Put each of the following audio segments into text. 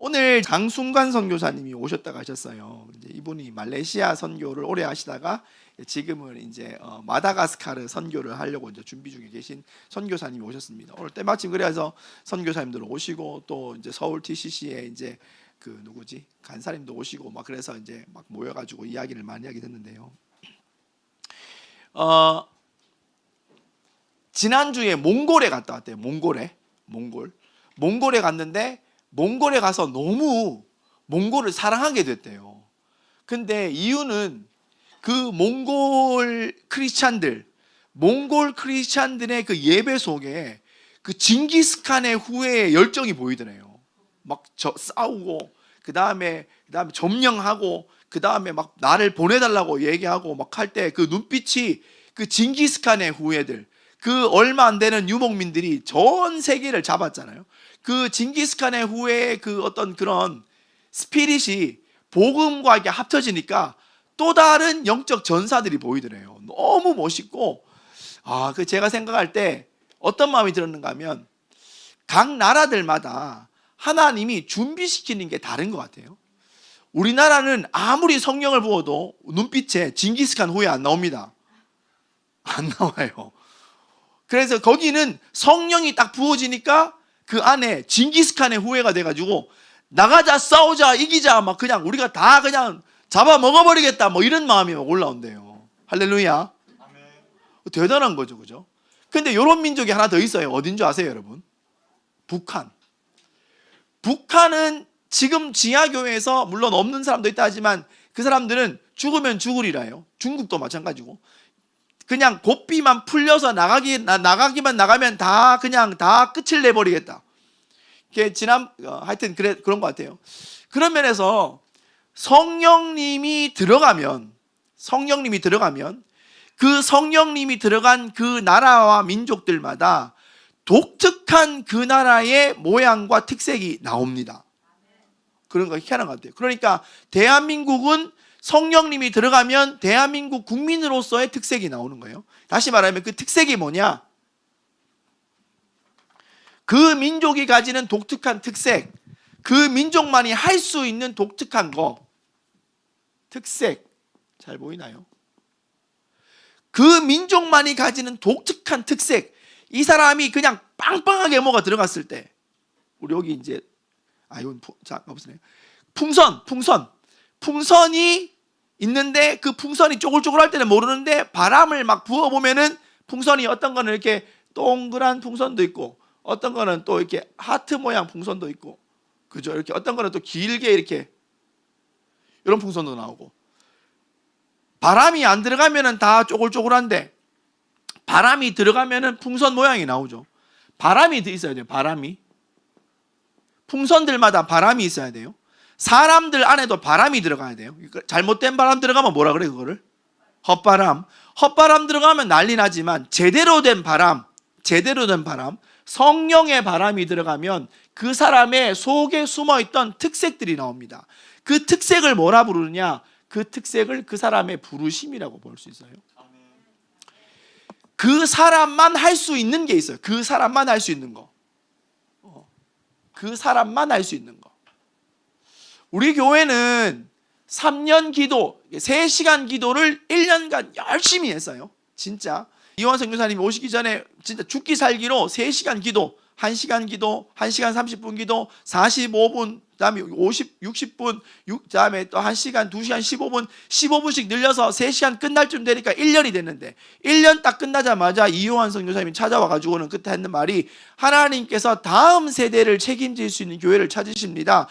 오늘 장순관 선교사님이 오셨다가 하셨어요. 이제 이분이 말레이시아 선교를 오래 하시다가 지금은 이제 마다가스카르 선교를 하려고 이제 준비 중에 계신 선교사님이 오셨습니다. 오늘 때마침 그래서 선교사님들 오시고 또 이제 서울 TCC에 이제 그 누구지 간사님도 오시고 막 그래서 이제 막 모여가지고 이야기를 많이 하게 됐는데요. 지난주에 몽골에 갔다 왔대요. 몽골에 갔는데 몽골에 가서 너무 몽골을 사랑하게 됐대요. 근데 이유는 그 몽골 크리스찬들의 그 예배 속에 그 징기스칸의 후예의 열정이 보이더래요. 막 싸우고 그 다음에 점령하고 그 다음에 막 나를 보내달라고 얘기하고 막 할 때 그 눈빛이 그 징기스칸의 후예들, 그 얼마 안 되는 유목민들이 전 세계를 잡았잖아요. 그 징기스칸의 후예의 그 어떤 그런 스피릿이 복음과 이렇게 합쳐지니까 또 다른 영적 전사들이 보이더래요. 너무 멋있고, 그 제가 생각할 때 어떤 마음이 들었는가 하면 각 나라들마다 하나님이 준비시키는 게 다른 것 같아요. 우리나라는 아무리 성령을 부어도 눈빛에 징기스칸 후예 안 나옵니다. 안 나와요. 그래서 거기는 성령이 딱 부어지니까 그 안에 징기스칸의 후예가 돼가지고 나가자, 싸우자, 이기자, 막 그냥 우리가 다 그냥 잡아 먹어버리겠다, 뭐 이런 마음이 올라온대요. 할렐루야. 아멘. 대단한 거죠, 그죠? 근데 이런 민족이 하나 더 있어요. 어딘 줄 아세요, 여러분? 북한은 지금 지하교회에서 물론 없는 사람도 있다 하지만 그 사람들은 죽으면 죽으리라요. 중국도 마찬가지고. 그냥 고삐만 풀려서 나가기만 나가면 다 그냥 다 끝을 내버리겠다. 하여튼 그런 것 같아요. 그런 면에서 성령님이 들어가면 그 성령님이 들어간 그 나라와 민족들마다 독특한 그 나라의 모양과 특색이 나옵니다. 그런 거 희한한 것 같아요. 그러니까 대한민국은 성령님이 들어가면 대한민국 국민으로서의 특색이 나오는 거예요. 다시 말하면 그 특색이 뭐냐? 그 민족이 가지는 독특한 특색, 그 민족만이 할 수 있는 독특한 거, 특색, 잘 보이나요? 그 민족만이 가지는 독특한 특색, 이 사람이 그냥 빵빵하게 뭐가 들어갔을 때, 우리 여기 이제 이건 풍선이 있는데 그 풍선이 쪼글쪼글할 때는 모르는데 바람을 막 부어보면은 풍선이 어떤 거는 이렇게 동그란 풍선도 있고 어떤 거는 또 이렇게 하트 모양 풍선도 있고, 그죠? 이렇게 어떤 거는 또 길게 이렇게 이런 풍선도 나오고, 바람이 안 들어가면은 다 쪼글쪼글한데 바람이 들어가면은 풍선 모양이 나오죠. 바람이 있어야 돼요. 풍선들마다 바람이 있어야 돼요. 사람들 안에도 바람이 들어가야 돼요. 잘못된 바람 들어가면 뭐라 그래, 그거를? 헛바람 들어가면 난리 나지만 제대로 된 바람, 성령의 바람이 들어가면 그 사람의 속에 숨어있던 특색들이 나옵니다. 그 특색을 뭐라 부르느냐? 그 특색을 그 사람의 부르심이라고 볼 수 있어요. 그 사람만 할 수 있는 게 있어요. 그 사람만 할 수 있는 거. 우리 교회는 3년 기도, 3시간 기도를 1년간 열심히 했어요. 진짜 이완 선교사님이 오시기 전에 진짜 죽기 살기로 3시간 기도, 1시간 기도, 1시간 30분 기도, 45분, 그다음에 60분, 그다음에 또 1시간, 2시간 15분씩 늘려서 3시간 끝날 쯤 되니까 1년이 됐는데 1년 딱 끝나자마자 이요한 선교사님이 찾아와가지고는 그때 했는 말이, 하나님께서 다음 세대를 책임질 수 있는 교회를 찾으십니다.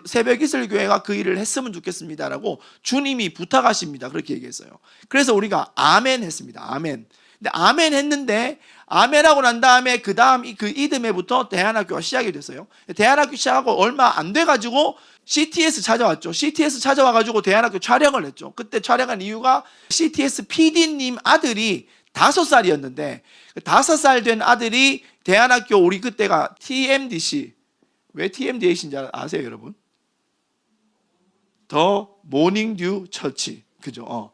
새벽이슬 교회가 그 일을 했으면 좋겠습니다라고 주님이 부탁하십니다. 그렇게 얘기했어요. 그래서 우리가 아멘 했습니다. 아멘. 근데 아멘 했는데, 아멘하고 난 다음에 그 다음 그 이듬해부터 대한학교가 시작이 됐어요. 대한학교 시작하고 얼마 안 돼가지고 CTS 찾아왔죠. CTS 찾아와가지고 대한학교 촬영을 했죠. 그때 촬영한 이유가 CTS PD님 아들이 5살이었는데 5살 된 아들이 대한학교, 우리 그때가 TMDC, 왜 TMDC인지 아세요, 여러분? 더 모닝듀 처치, 그죠?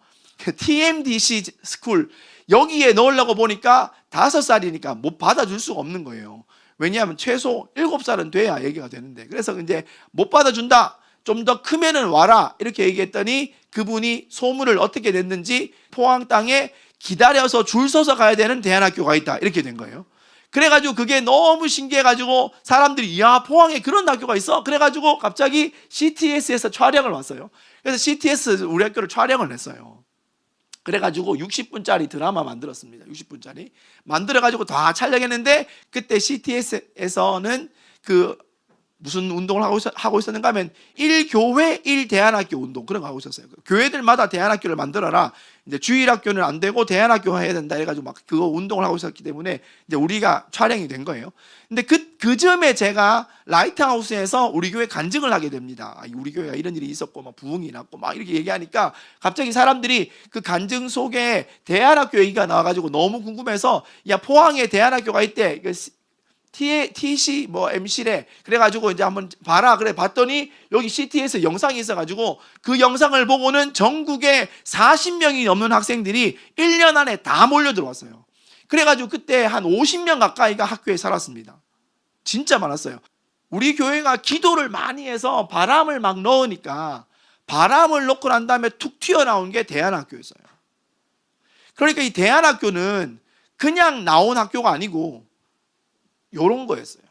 TMDC 스쿨, 여기에 넣으려고 보니까 5살이니까 못 받아줄 수가 없는 거예요. 왜냐하면 최소 7살은 돼야 얘기가 되는데, 그래서 이제 못 받아준다, 좀 더 크면은 와라 이렇게 얘기했더니 그분이 소문을 어떻게 냈는지 포항 땅에 기다려서 줄 서서 가야 되는 대안학교가 있다 이렇게 된 거예요. 그래가지고 그게 너무 신기해가지고 사람들이 야, 포항에 그런 학교가 있어? 그래가지고 갑자기 CTS에서 촬영을 왔어요. 그래서 CTS 우리 학교를 촬영을 했어요. 그래가지고 60분짜리 드라마 만들었습니다. 60분짜리 만들어가지고 다 촬영했는데, 그때 CTS에서는 그 무슨 운동을 하고 있었는가 하면 1교회 1대안학교 운동, 그런 거 하고 있었어요. 교회들마다 대안학교를 만들어라, 이제 주일학교는 안 되고 대안학교 해야 된다 해가지고 막 그거 운동을 하고 있었기 때문에 이제 우리가 촬영이 된 거예요. 근데 그 즈음에 제가 라이트하우스에서 우리 교회 간증을 하게 됩니다. 우리 교회가 이런 일이 있었고 막 부흥이 났고 막 이렇게 얘기하니까 갑자기 사람들이 그 간증 속에 대안학교 얘기가 나와가지고 너무 궁금해서, 야, 포항에 대안학교가 있대, TC 뭐 MC래, 그래가지고 이제 한번 봐라, 그래 봤더니 여기 CT에서 영상이 있어가지고 그 영상을 보고는 전국에 40명이 넘는 학생들이 1년 안에 다 몰려 들어왔어요. 그래가지고 그때 한 50명 가까이가 학교에 살았습니다. 진짜 많았어요. 우리 교회가 기도를 많이 해서 바람을 막 넣으니까 바람을 넣고 난 다음에 툭 튀어나온 게 대안학교였어요. 그러니까 이 대안학교는 그냥 나온 학교가 아니고 요런 거였어요.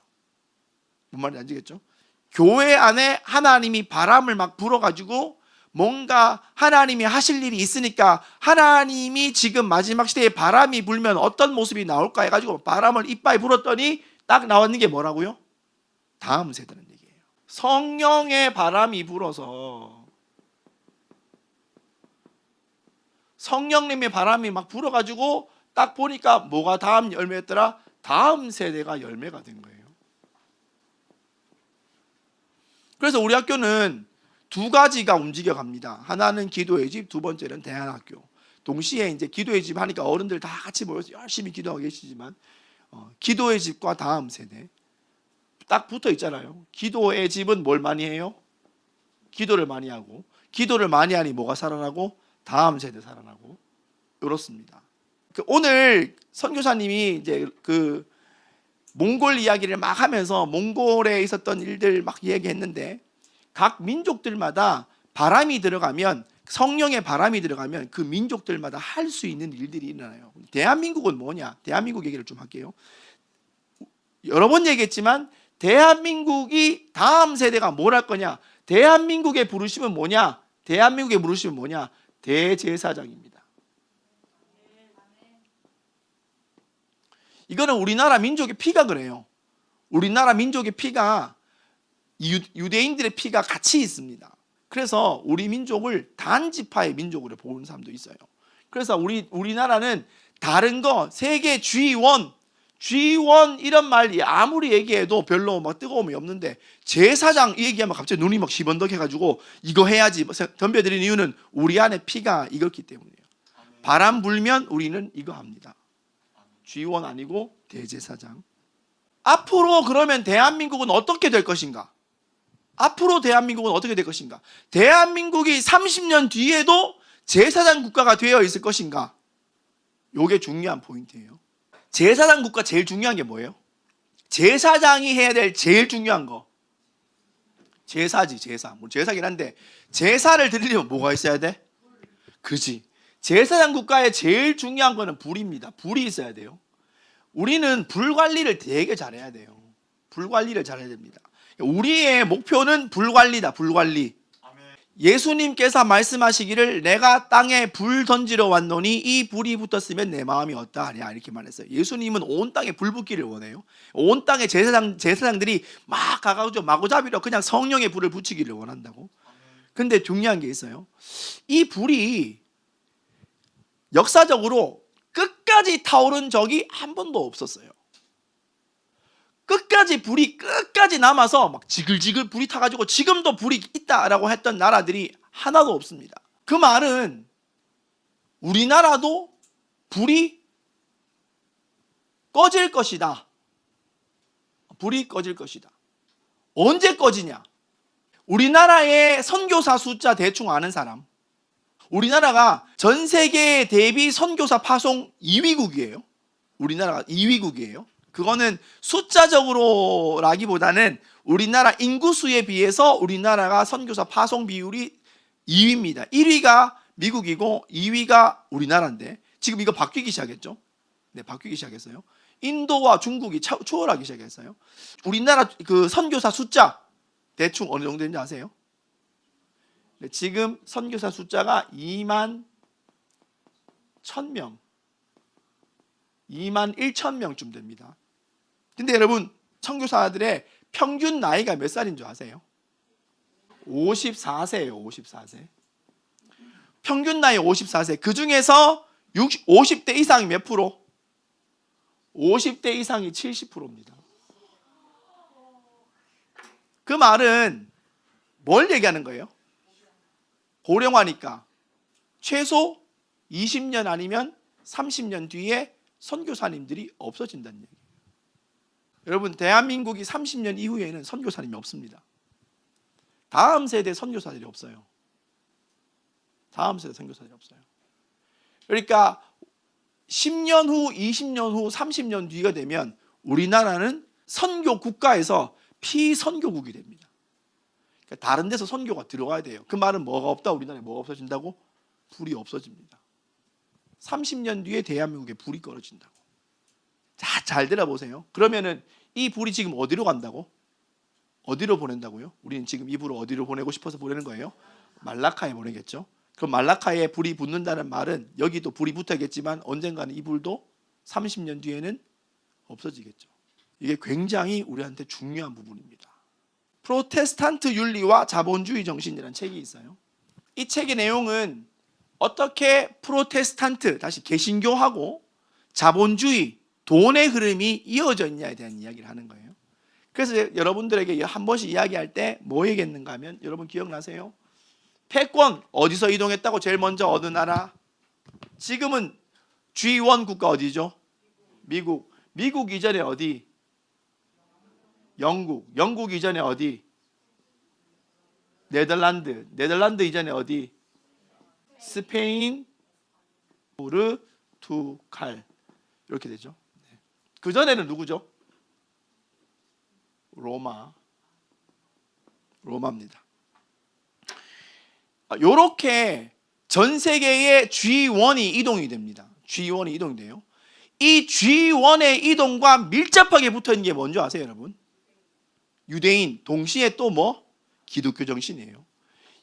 뭔 말인지 아시겠죠? 교회 안에 하나님이 바람을 막 불어가지고 뭔가 하나님이 하실 일이 있으니까, 하나님이 지금 마지막 시대에 바람이 불면 어떤 모습이 나올까 해가지고 바람을 이빨 불었더니 딱 나왔는 게 뭐라고요? 다음 세대는 얘기예요. 성령의 바람이 불어서, 성령님의 바람이 막 불어가지고 딱 보니까 뭐가 다음 열매였더라? 다음 세대가 열매가 된 거예요. 그래서 우리 학교는 두 가지가 움직여 갑니다. 하나는 기도의 집, 두 번째는 대안학교. 동시에 이제 기도의 집 하니까 어른들 다 같이 모여서 열심히 기도하고 계시지만, 기도의 집과 다음 세대 딱 붙어 있잖아요. 기도의 집은 뭘 많이 해요? 기도를 많이 하고, 기도를 많이 하니 뭐가 살아나고? 다음 세대 살아나고. 이렇습니다. 오늘 선교사님이 이제 그 몽골 이야기를 막 하면서 몽골에 있었던 일들 막 얘기했는데, 각 민족들마다 바람이 들어가면, 성령의 바람이 들어가면 그 민족들마다 할 수 있는 일들이 일어나요. 대한민국은 뭐냐? 대한민국 얘기를 좀 할게요. 여러 번 얘기했지만 대한민국이 다음 세대가 뭘 할 거냐? 대한민국의 부르심은 뭐냐? 대한민국의 부르심은 뭐냐? 대제사장입니다. 이거는 우리나라 민족의 피가 그래요. 우리나라 민족의 피가 유대인들의 피가 같이 있습니다. 그래서 우리 민족을 단지파의 민족으로 보는 사람도 있어요. 그래서 우리나라는 다른 거 세계 G1 이런 말 아무리 얘기해도 별로 막 뜨거움이 없는데, 제사장 얘기하면 갑자기 눈이 막 시번덕해가지고 이거 해야지 덤벼드리는 이유는 우리 안에 피가 익었기 때문이에요. 바람 불면 우리는 이거 합니다. G1 아니고 대제사장. 앞으로 그러면 대한민국은 어떻게 될 것인가? 앞으로 대한민국은 어떻게 될 것인가? 대한민국이 30년 뒤에도 제사장 국가가 되어 있을 것인가? 이게 중요한 포인트예요. 제사장 국가 제일 중요한 게 뭐예요? 제사장이 해야 될 제일 중요한 거, 제사지. 제사. 뭐 제사긴 한데, 제사를 드리려면 뭐가 있어야 돼? 그지. 제사장 국가의 제일 중요한 거는 불입니다. 불이 있어야 돼요. 우리는 불 관리를 되게 잘해야 돼요. 불 관리를 잘해야 됩니다. 우리의 목표는 불 관리다. 불 관리. 예수님께서 말씀하시기를 내가 땅에 불 던지러 왔노니 이 불이 붙었으면 내 마음이 어떠하냐 이렇게 말했어요. 예수님은 온 땅에 불 붙기를 원해요. 온 땅에 제사장들이 막 가가지고 마구잡이로 그냥 성령의 불을 붙이기를 원한다고. 근데 중요한 게 있어요. 이 불이 역사적으로 끝까지 타오른 적이 한 번도 없었어요. 끝까지 불이 끝까지 남아서 막 지글지글 불이 타가지고 지금도 불이 있다라고 했던 나라들이 하나도 없습니다. 그 말은 우리나라도 불이 꺼질 것이다. 불이 꺼질 것이다. 언제 꺼지냐? 우리나라의 선교사 숫자 대충 아는 사람. 우리나라가 전 세계 대비 선교사 파송 2위국이에요. 우리나라가 2위국이에요. 그거는 숫자적으로라기보다는 우리나라 인구수에 비해서 우리나라가 선교사 파송 비율이 2위입니다. 1위가 미국이고 2위가 우리나라인데 지금 이거 바뀌기 시작했죠. 네, 바뀌기 시작했어요. 인도와 중국이 추월하기 시작했어요. 우리나라 그 선교사 숫자 대충 어느 정도 되는지 아세요? 네, 지금 선교사 숫자가 2만 1,000명, 2만 1,000명쯤 됩니다. 근데 여러분, 선교사들의 평균 나이가 몇 살인 줄 아세요? 54세예요. 54세. 평균 나이 54세. 그 중에서 50대 이상이 몇 프로? 50대 이상이 70%입니다. 그 말은 뭘 얘기하는 거예요? 고령화니까 최소 20년 아니면 30년 뒤에 선교사님들이 없어진다는 얘기예요. 여러분, 대한민국이 30년 이후에는 선교사님이 없습니다. 다음 세대 선교사들이 없어요. 다음 세대 선교사들이 없어요. 그러니까 10년 후, 20년 후, 30년 뒤가 되면 우리나라는 선교 국가에서 피선교국이 됩니다. 그러니까 다른 데서 선교가 들어가야 돼요. 그 말은 뭐가 없다? 우리나라에 뭐가 없어진다고? 불이 없어집니다. 30년 뒤에 대한민국에 불이 꺼져진다고. 자, 잘 들어보세요. 그러면은 이 불이 지금 어디로 간다고? 어디로 보낸다고요? 우리는 지금 이 불을 어디로 보내고 싶어서 보내는 거예요? 말라카에 보내겠죠. 그럼 말라카에 불이 붙는다는 말은 여기도 불이 붙어야겠지만 언젠가는 이 불도 30년 뒤에는 없어지겠죠. 이게 굉장히 우리한테 중요한 부분입니다. 프로테스탄트 윤리와 자본주의 정신이라는 책이 있어요. 이 책의 내용은 어떻게 프로테스탄트, 다시 개신교하고 자본주의, 돈의 흐름이 이어져 있냐에 대한 이야기를 하는 거예요. 그래서 여러분들에게 한 번씩 이야기할 때 뭐 얘기했는가 하면, 여러분 기억나세요? 패권 어디서 이동했다고? 제일 먼저 어느 나라? 지금은 G1 국가 어디죠? 미국. 미국 이전에 어디? 영국. 영국 이전에 어디? 네덜란드. 네덜란드 이전에 어디? 스페인, 포르투갈. 이렇게 되죠. 그 전에는 누구죠? 로마입니다. 이렇게 전 세계의 G1이 이동이 됩니다. G1이 이동이 돼요. 이 G1의 이동과 밀접하게 붙어있는 게 뭔지 아세요, 여러분? 유대인, 동시에 또 뭐? 기독교 정신이에요.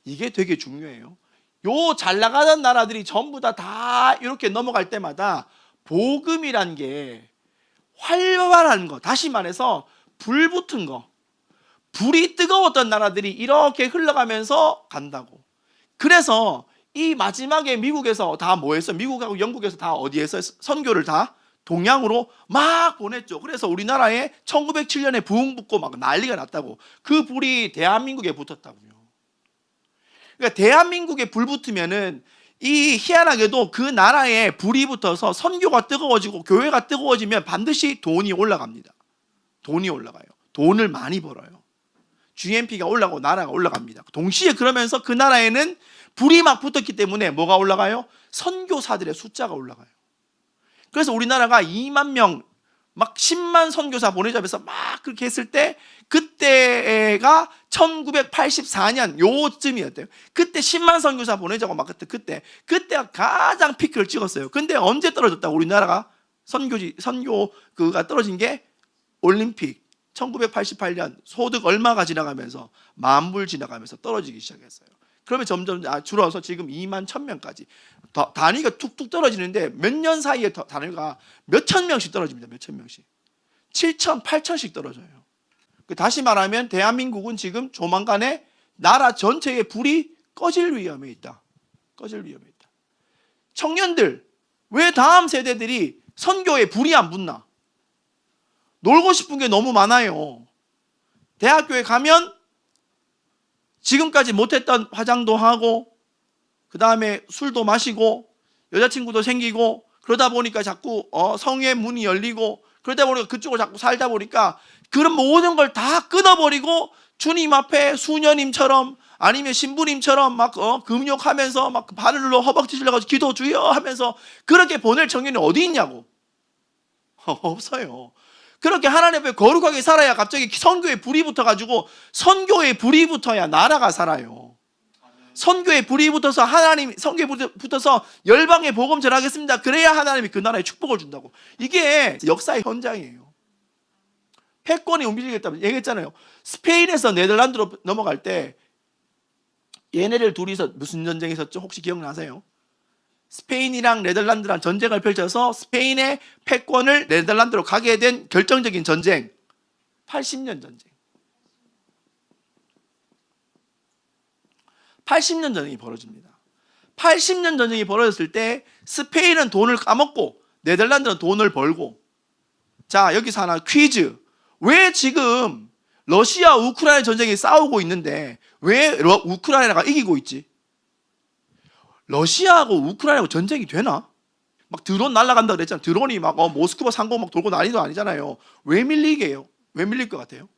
이게 되게 중요해요. 요 잘 나가는 나라들이 전부 다 이렇게 넘어갈 때마다 복음이란 게 활발한 거, 다시 말해서 불 붙은 거, 불이 뜨거웠던 나라들이 이렇게 흘러가면서 간다고. 그래서 이 마지막에 미국에서 다 뭐 했어? 미국하고 영국에서 다 어디에서 선교를 다 동양으로 막 보냈죠. 그래서 우리나라에 1907년에 부흥 붙고 막 난리가 났다고. 그 불이 대한민국에 붙었다고요. 그러니까 대한민국에 불 붙으면은 이 희한하게도 그 나라에 불이 붙어서 선교가 뜨거워지고 교회가 뜨거워지면 반드시 돈이 올라갑니다. 돈이 올라가요. 돈을 많이 벌어요. GNP가 올라가고 나라가 올라갑니다. 동시에 그러면서 그 나라에는 불이 막 붙었기 때문에 뭐가 올라가요? 선교사들의 숫자가 올라가요. 그래서 우리나라가 2만 명, 막 10만 선교사 보내자면서 막 그렇게 했을 때, 그때가 1984년 요쯤이었대요. 그때 10만 선교사 보내자고 막 그때가 가장 피크를 찍었어요. 근데 언제 떨어졌다고? 우리나라가 선교가 떨어진 게 올림픽 1988년 소득 얼마가 지나가면서 만불 지나가면서 떨어지기 시작했어요. 그러면 점점 줄어서 지금 2만 1,000명까지 단위가 툭툭 떨어지는데 몇 년 사이에 단위가 몇천 명씩 떨어집니다. 몇천 명씩 7천, 8천씩 떨어져요. 다시 말하면 대한민국은 지금 조만간에 나라 전체의 불이 꺼질 위험에 있다. 꺼질 위험에 있다. 청년들, 왜 다음 세대들이 선교에 불이 안 붙나? 놀고 싶은 게 너무 많아요. 대학교에 가면 지금까지 못했던 화장도 하고, 그 다음에 술도 마시고, 여자친구도 생기고, 그러다 보니까 자꾸 성의 문이 열리고, 그러다 보니까 그쪽을 자꾸 살다 보니까 그런 모든 걸 다 끊어버리고 주님 앞에 수녀님처럼 아니면 신부님처럼 막 금욕하면서 막 발로 허벅지 질러가지고 기도 주여 하면서 그렇게 보낼 청년이 어디 있냐고. 없어요. 그렇게 하나님 앞에 거룩하게 살아야 갑자기 선교에 불이 붙어가지고, 선교에 불이 붙어야 나라가 살아요. 선교에 불이 붙어서 하나님, 선교에 붙어서 열방에 복음 전하겠습니다. 그래야 하나님이 그 나라에 축복을 준다고. 이게 역사의 현장이에요. 패권이 움직이겠다면 얘기했잖아요. 스페인에서 네덜란드로 넘어갈 때 얘네들 둘이서 무슨 전쟁이 있었죠? 혹시 기억나세요? 스페인이랑 네덜란드랑 전쟁을 펼쳐서 스페인의 패권을 네덜란드로 가게 된 결정적인 전쟁, 80년 전쟁. 80년 전쟁이 벌어집니다. 80년 전쟁이 벌어졌을 때 스페인은 돈을 까먹고 네덜란드는 돈을 벌고. 자, 여기서 하나 퀴즈. 왜 지금 러시아 우크라이나 전쟁이 싸우고 있는데 왜 우크라이나가 이기고 있지? 러시아하고 우크라이나하고 전쟁이 되나? 막 드론 날아간다 그랬잖아요. 드론이 막 모스크바 상공 막 돌고 난리도 아니잖아요. 왜 밀리게요? 왜 밀릴 것 같아요?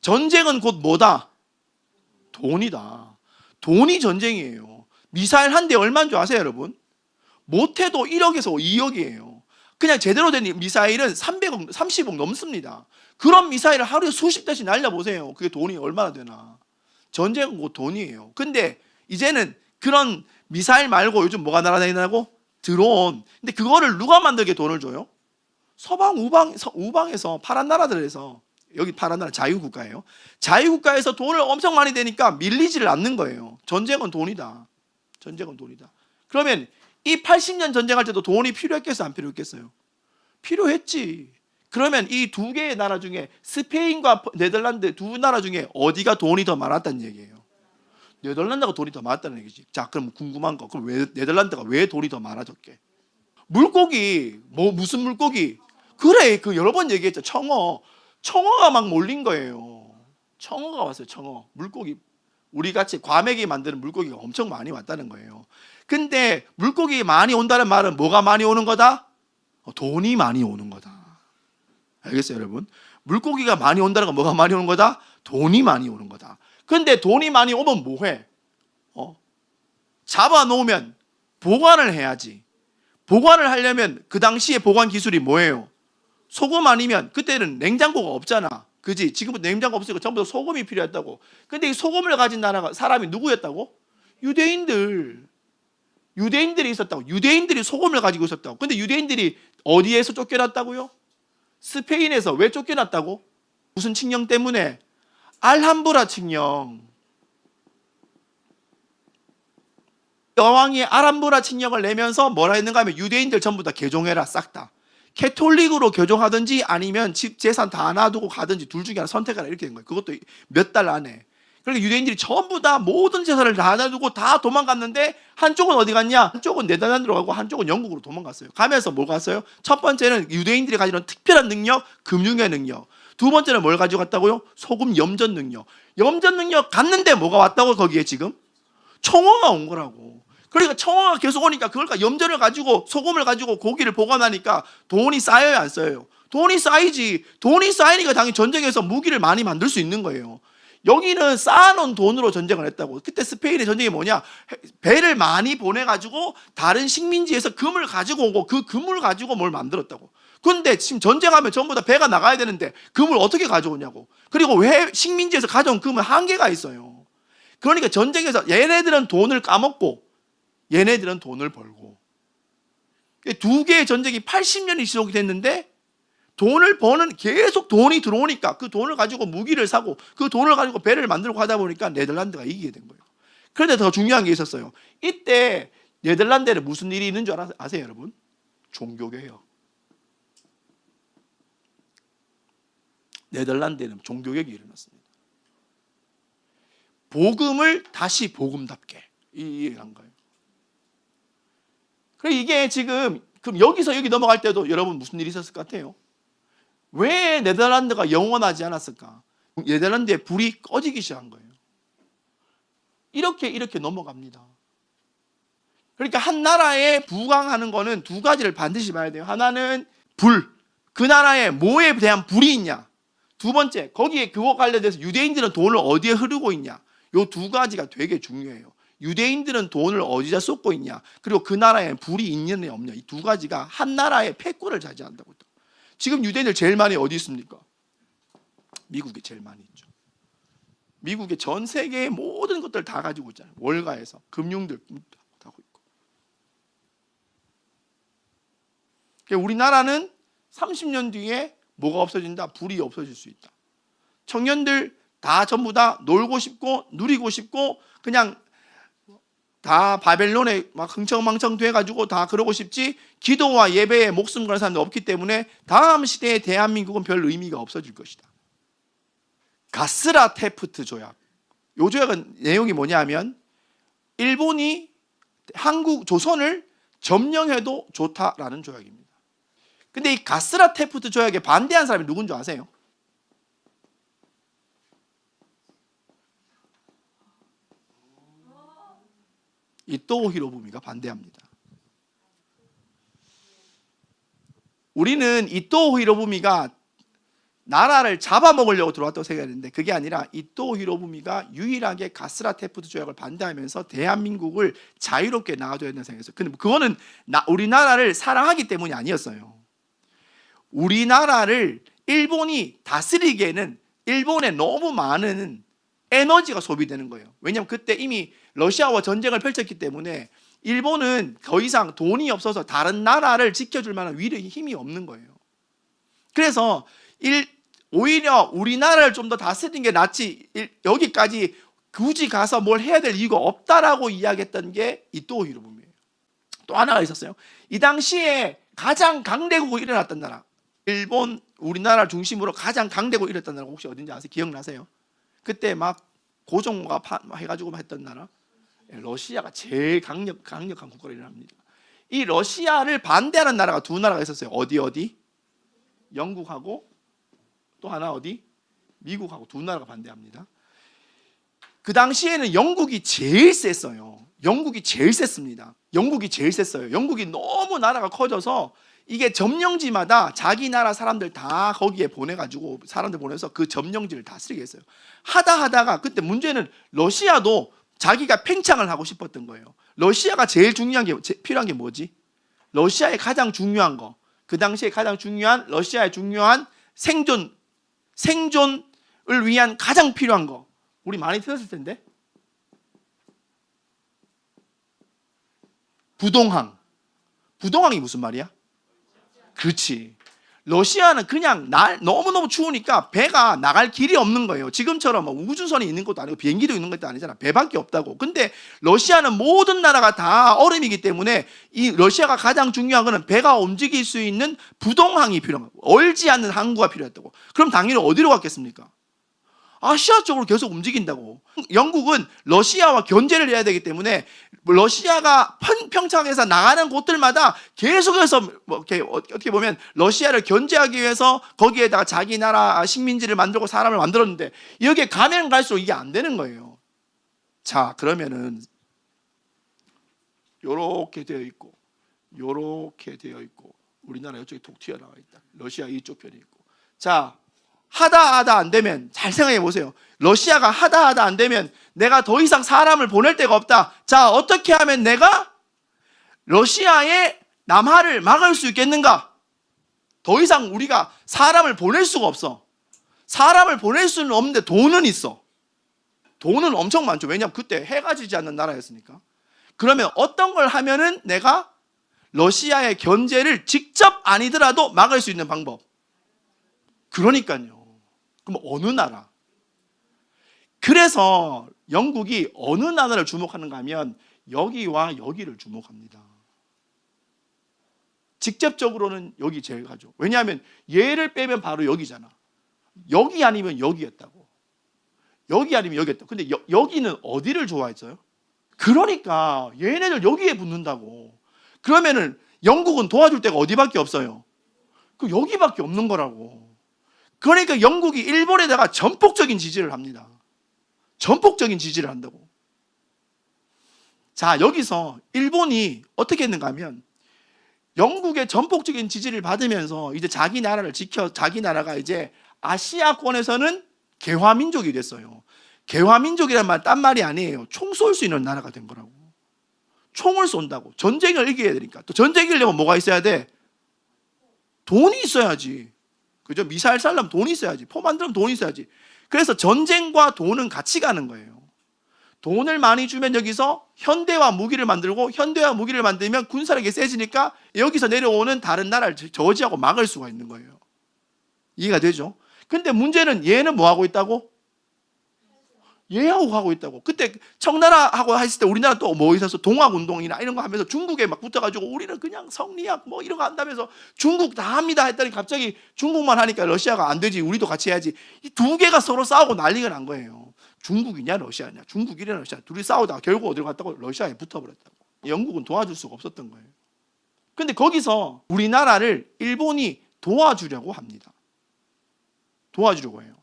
전쟁은 곧 뭐다? 돈이다. 돈이 전쟁이에요. 미사일 한 대 얼마인 줄 아세요, 여러분? 못해도 1억에서 2억이에요. 그냥 제대로 된 미사일은 300억, 30억 넘습니다. 그런 미사일을 하루에 수십 대씩 날려보세요. 그게 돈이 얼마나 되나. 전쟁은 곧 돈이에요. 근데 이제는 그런 미사일 말고 요즘 뭐가 날아다니냐고? 드론. 근데 그거를 누가 만들게 돈을 줘요? 서방, 우방에서 파란 나라들에서, 여기 파란 나라 자유국가예요. 자유국가에서 돈을 엄청 많이 대니까 밀리지를 않는 거예요. 전쟁은 돈이다. 전쟁은 돈이다. 그러면 이 80년 전쟁할 때도 돈이 필요했겠어요? 안 필요했겠어요? 필요했지. 그러면 이 두 개의 나라 중에 스페인과 네덜란드 두 나라 중에 어디가 돈이 더 많았다는 얘기예요? 네덜란드가 돈이 더 많았다는 얘기지. 자, 그럼 궁금한 거. 그럼 왜 네덜란드가 왜 돈이 더 많아졌게? 물고기, 무슨 물고기? 그래, 그 여러 번 얘기했죠. 청어가 막 몰린 거예요. 청어가 왔어요. 청어. 물고기. 우리 같이 과메기 만드는 물고기가 엄청 많이 왔다는 거예요. 근데 물고기 많이 온다는 말은 뭐가 많이 오는 거다? 돈이 많이 오는 거다. 알겠어요, 여러분? 물고기가 많이 온다는 건 뭐가 많이 오는 거다? 돈이 많이 오는 거다. 근데 돈이 많이 오면 뭐해? 잡아놓으면 보관을 해야지. 보관을 하려면 그 당시에 보관 기술이 뭐예요? 소금 아니면, 그때는 냉장고가 없잖아. 그지? 지금은 냉장고 없으니까 전부 다 소금이 필요했다고. 근데 이 소금을 가진 나라가, 사람이 누구였다고? 유대인들이 있었다고. 유대인들이 소금을 가지고 있었다고. 근데 유대인들이 어디에서 쫓겨났다고요? 스페인에서. 왜 쫓겨났다고? 무슨 칙령 때문에? 알함브라 칙령. 여왕이 알함브라 칙령을 내면서 뭐라 했는가 하면 유대인들 전부 다 개종해라, 싹 다. 캐톨릭으로 개종하든지 아니면 집 재산 다 놔두고 가든지 둘 중에 하나 선택하라, 이렇게 된 거예요. 그것도 몇 달 안에. 그러니까 유대인들이 전부 다 모든 재산을 다 놔두고 다 도망갔는데, 한쪽은 어디 갔냐? 한쪽은 네덜란드로 가고 한쪽은 영국으로 도망갔어요. 가면서 뭘 갔어요? 첫 번째는 유대인들이 가지는 특별한 능력, 금융의 능력. 두 번째는 뭘 가지고 갔다고요? 소금 염전 능력. 염전 능력 갔는데 뭐가 왔다고? 거기에 지금 청어가 온 거라고. 그러니까 청어가 계속 오니까 그걸 염전을 가지고 소금을 가지고 고기를 보관하니까 돈이 쌓여요, 안 쌓여요? 돈이 쌓이지. 돈이 쌓이니까 당연히 전쟁에서 무기를 많이 만들 수 있는 거예요. 여기는 쌓아놓은 돈으로 전쟁을 했다고. 그때 스페인의 전쟁이 뭐냐? 배를 많이 보내가지고 다른 식민지에서 금을 가지고 오고 그 금을 가지고 뭘 만들었다고. 근데 지금 전쟁하면 전부 다 배가 나가야 되는데 금을 어떻게 가져오냐고. 그리고 왜 식민지에서 가져온 금은 한계가 있어요. 그러니까 전쟁에서 얘네들은 돈을 까먹고 얘네들은 돈을 벌고, 두 개의 전쟁이 80년이 지속이 됐는데 돈을 버는, 계속 돈이 들어오니까 그 돈을 가지고 무기를 사고 그 돈을 가지고 배를 만들고 하다 보니까 네덜란드가 이기게 된 거예요. 그런데 더 중요한 게 있었어요. 이때 네덜란드에는 무슨 일이 있는 줄 아세요, 여러분? 종교개혁. 네덜란드에는 종교개혁이 일어났습니다. 복음을 다시 복음답게, 이 얘기를 한 거예요. 그래, 이게 지금, 그럼 여기서 여기 넘어갈 때도 여러분 무슨 일이 있었을 것 같아요? 왜 네덜란드가 영원하지 않았을까? 네덜란드의 불이 꺼지기 시작한 거예요. 이렇게 넘어갑니다. 그러니까 한 나라에 부강하는 거는 두 가지를 반드시 봐야 돼요. 하나는 불, 그 나라에 뭐에 대한 불이 있냐. 두 번째, 거기에 그거 관련돼서 유대인들은 돈을 어디에 흐르고 있냐. 이 두 가지가 되게 중요해요. 유대인들은 돈을 어디다 쏟고 있냐, 그리고 그 나라에 불이 있느냐 없느냐, 이 두 가지가 한 나라의 패권을 차지한다고. 지금 유대인들 제일 많이 어디 있습니까? 미국에 제일 많이 있죠. 미국의 전 세계의 모든 것들 다 가지고 있잖아요. 월가에서 금융들 다 하고 있고. 그러니까 우리나라는 30년 뒤에 뭐가 없어진다? 불이 없어질 수 있다. 청년들 다 전부 다 놀고 싶고 누리고 싶고 그냥 다 바벨론에 막 흥청망청 돼가지고 다 그러고 싶지 기도와 예배에 목숨 거는 사람도 없기 때문에 다음 시대의 대한민국은 별 의미가 없어질 것이다. 가스라 테프트 조약. 이 조약은 내용이 뭐냐면 일본이 한국 조선을 점령해도 좋다라는 조약입니다. 근데 이 가스라 테프트 조약에 반대한 사람이 누군지 아세요? 이토 히로부미가 반대합니다. 우리는 이토 히로부미가 나라를 잡아먹으려고 들어왔다고 생각했는데 그게 아니라 이토 히로부미가 유일하게 가스라 테프트 조약을 반대하면서 대한민국을 자유롭게 나가줘야 된다고 생각했어요. 근데 그거는 우리나라를 사랑하기 때문이 아니었어요. 우리나라를 일본이 다스리기에는 일본에 너무 많은 에너지가 소비되는 거예요. 왜냐하면 그때 이미 러시아와 전쟁을 펼쳤기 때문에 일본은 더 이상 돈이 없어서 다른 나라를 지켜줄 만한 위력이 힘이 없는 거예요. 그래서 오히려 우리나라를 좀 더 다스리는 게 낫지 여기까지 굳이 가서 뭘 해야 될 이유가 없다라고 이야기했던 게 이토 히로부미예요. 또 하나가 있었어요. 이 당시에 가장 강대국이 일어났던 나라, 일본, 우리나라 중심으로 가장 강대국이 일어났던 나라가 혹시 어딘지 아세요? 기억나세요? 그때 막 고종과 해가지고 했던 나라, 러시아가 제일 강력한 국가로 일어납니다. 이 러시아를 반대하는 나라가 두 나라가 있었어요. 어디? 영국하고 또 하나 어디? 미국하고 두 나라가 반대합니다. 그 당시에는 영국이 제일 셌어요. 영국이 제일 셌습니다. 영국이 제일 셌어요. 영국이 너무 나라가 커져서 이게 점령지마다 자기 나라 사람들 다 거기에 보내가지고 사람들 보내서 그 점령지를 다스리게 했어요. 하다가 그때 문제는 러시아도 자기가 팽창을 하고 싶었던 거예요. 러시아가 제일 중요한 게 필요한 게 뭐지? 러시아의 가장 중요한 거, 그 당시에 가장 중요한 러시아의 중요한 생존을 위한 가장 필요한 거, 우리 많이 들었을 텐데 부동항이 무슨 말이야? 그렇지. 러시아는 그냥 너무너무 추우니까 배가 나갈 길이 없는 거예요. 지금처럼 우주선이 있는 것도 아니고 비행기도 있는 것도 아니잖아. 배밖에 없다고. 근데 러시아는 모든 나라가 다 얼음이기 때문에 이 러시아가 가장 중요한 거는 배가 움직일 수 있는 부동항이 필요한 거예요. 얼지 않는 항구가 필요했다고. 그럼 당연히 어디로 갔겠습니까? 아시아 쪽으로 계속 움직인다고. 영국은 러시아와 견제를 해야 되기 때문에 러시아가 평창에서 나가는 곳들마다 계속해서 어떻게 보면 러시아를 견제하기 위해서 거기에다가 자기 나라 식민지를 만들고 사람을 만들었는데 여기에 가면 갈수록 이게 안 되는 거예요. 자, 그러면은 요렇게 되어 있고 요렇게 되어 있고 우리나라 이쪽에 톡 튀어나와 있다. 러시아 이쪽 편이 있고. 자, 하다 안 되면 잘 생각해 보세요. 러시아가 하다 안 되면 내가 더 이상 사람을 보낼 데가 없다. 자, 어떻게 하면 내가 러시아의 남하를 막을 수 있겠는가? 더 이상 우리가 사람을 보낼 수가 없어. 사람을 보낼 수는 없는데 돈은 있어. 돈은 엄청 많죠. 왜냐하면 그때 해가 지지 않는 나라였으니까. 그러면 어떤 걸 하면은 내가 러시아의 견제를 직접 아니더라도 막을 수 있는 방법. 그러니까요. 그럼 어느 나라? 그래서 영국이 어느 나라를 주목하는가 하면 여기와 여기를 주목합니다. 직접적으로는 여기 제일 가죠. 왜냐하면 얘를 빼면 바로 여기잖아. 여기 아니면 여기였다고. 여기 아니면 여기였다고. 근데 여기는 어디를 좋아했어요? 그러니까 얘네들 여기에 붙는다고. 그러면은 영국은 도와줄 데가 어디밖에 없어요? 그 여기밖에 없는 거라고. 그러니까 영국이 일본에다가 전폭적인 지지를 합니다. 전폭적인 지지를 한다고. 자, 여기서 일본이 어떻게 했는가 하면 영국의 전폭적인 지지를 받으면서 이제 자기 나라를 자기 나라가 이제 아시아권에서는 개화민족이 됐어요. 개화민족이란 말 딴 말이 아니에요. 총 쏠 수 있는 나라가 된 거라고. 총을 쏜다고. 전쟁을 이겨야 되니까. 또 전쟁 이기려면 뭐가 있어야 돼? 돈이 있어야지. 그죠? 미사일 쌀려면 돈이 있어야지. 포 만들면 돈이 있어야지. 그래서 전쟁과 돈은 같이 가는 거예요. 돈을 많이 주면 여기서 현대화 무기를 만들고, 현대화 무기를 만들면 군사력이 세지니까 여기서 내려오는 다른 나라를 저지하고 막을 수가 있는 거예요. 이해가 되죠? 근데 문제는 얘는 뭐 하고 있다고? 얘하고 하고 있다고. 그때 청나라하고 했을 때 우리나라 또 뭐 있었어? 동학운동이나 이런 거 하면서 중국에 막 붙어가지고 우리는 그냥 성리학 뭐 이런 거 한다면서 중국 다 합니다 했더니 갑자기 중국만 하니까 러시아가 안 되지, 우리도 같이 해야지. 이 두 개가 서로 싸우고 난리가 난 거예요. 중국이냐 러시아냐, 중국이냐 러시아, 둘이 싸우다가 결국 어디로 갔다고? 러시아에 붙어버렸다고. 영국은 도와줄 수가 없었던 거예요. 근데 거기서 우리나라를 일본이 도와주려고 합니다. 도와주려고 해요.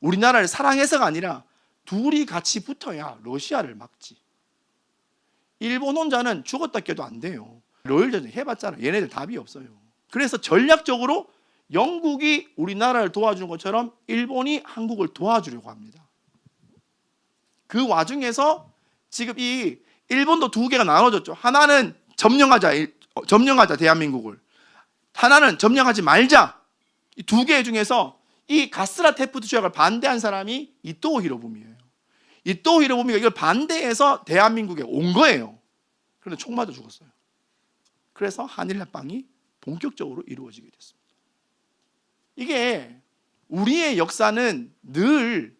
우리나라를 사랑해서가 아니라 둘이 같이 붙어야 러시아를 막지. 일본 혼자는 죽었다 깨도 안 돼요. 러일전쟁 해봤잖아. 얘네들 답이 없어요. 그래서 전략적으로 영국이 우리나라를 도와주는 것처럼 일본이 한국을 도와주려고 합니다. 그 와중에서 지금 이 일본도 두 개가 나눠졌죠. 하나는 점령하자 대한민국을. 하나는 점령하지 말자. 이 두 개 중에서 이 가스라 테프트 조약을 반대한 사람이 이토 히로부미예요. 이토 히로부미가 이걸 반대해서 대한민국에 온 거예요. 그런데 총 맞아 죽었어요. 그래서 한일 합방이 본격적으로 이루어지게 됐습니다. 이게 우리의 역사는 늘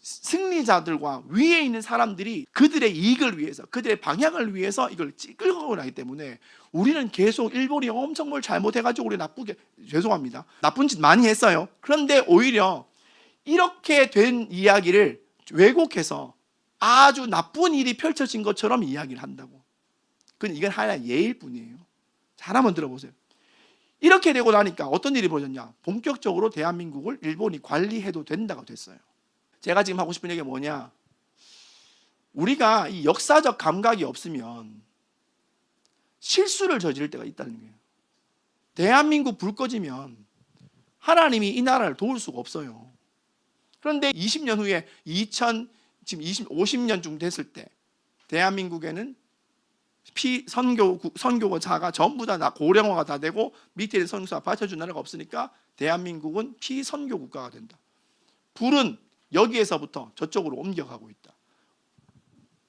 승리자들과 위에 있는 사람들이 그들의 이익을 위해서, 그들의 방향을 위해서 이걸 끌고 나기 때문에 우리는 계속 일본이 엄청 뭘 잘못해가지고 우리 나쁘게, 죄송합니다, 나쁜 짓 많이 했어요. 그런데 오히려 이렇게 된 이야기를 왜곡해서 아주 나쁜 일이 펼쳐진 것처럼 이야기를 한다고. 그건 이건 하나의 예일 뿐이에요. 잘 한번 들어보세요. 이렇게 되고 나니까 어떤 일이 벌어졌냐? 본격적으로 대한민국을 일본이 관리해도 된다고 됐어요. 제가 지금 하고 싶은 얘기가 뭐냐? 우리가 이 역사적 감각이 없으면 실수를 저지를 때가 있다는 거예요. 대한민국 불 꺼지면 하나님이 이 나라를 도울 수가 없어요. 그런데 20년 후에 지금 50년쯤 됐을 때 대한민국에는 선교사가 전부 다 고령화가 다 되고 밑에 있는 선교사가 받쳐준 나라가 없으니까 대한민국은 피선교 국가가 된다. 불은 여기에서부터 저쪽으로 옮겨가고 있다.